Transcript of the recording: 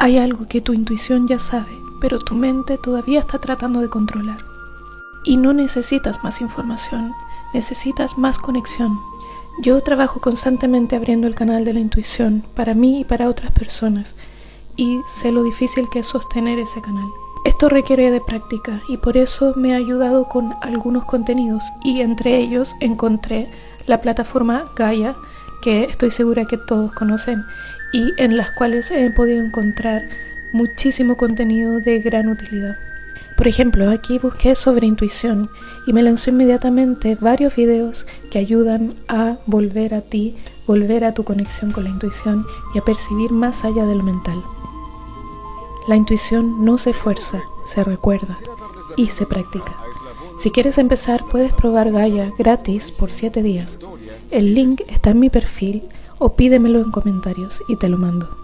Hay algo que tu intuición ya sabe, pero tu mente todavía está tratando de controlar. Y no necesitas más información, necesitas más conexión. Yo trabajo constantemente abriendo el canal de la intuición para mí y para otras personas, y sé lo difícil que es sostener ese canal. Esto requiere de práctica y por eso me ha ayudado con algunos contenidos, y entre ellos encontré la plataforma Gaia, que estoy segura que todos conocen, y en las cuales he podido encontrar muchísimo contenido de gran utilidad. Por ejemplo, aquí busqué sobre intuición y me lanzó inmediatamente varios videos que ayudan a volver a ti, volver a tu conexión con la intuición y a percibir más allá de lo mental. La intuición no se fuerza, se recuerda y se practica. Si quieres empezar, puedes probar Gaia gratis por 7 días. El link está en mi perfil o pídemelo en comentarios y te lo mando.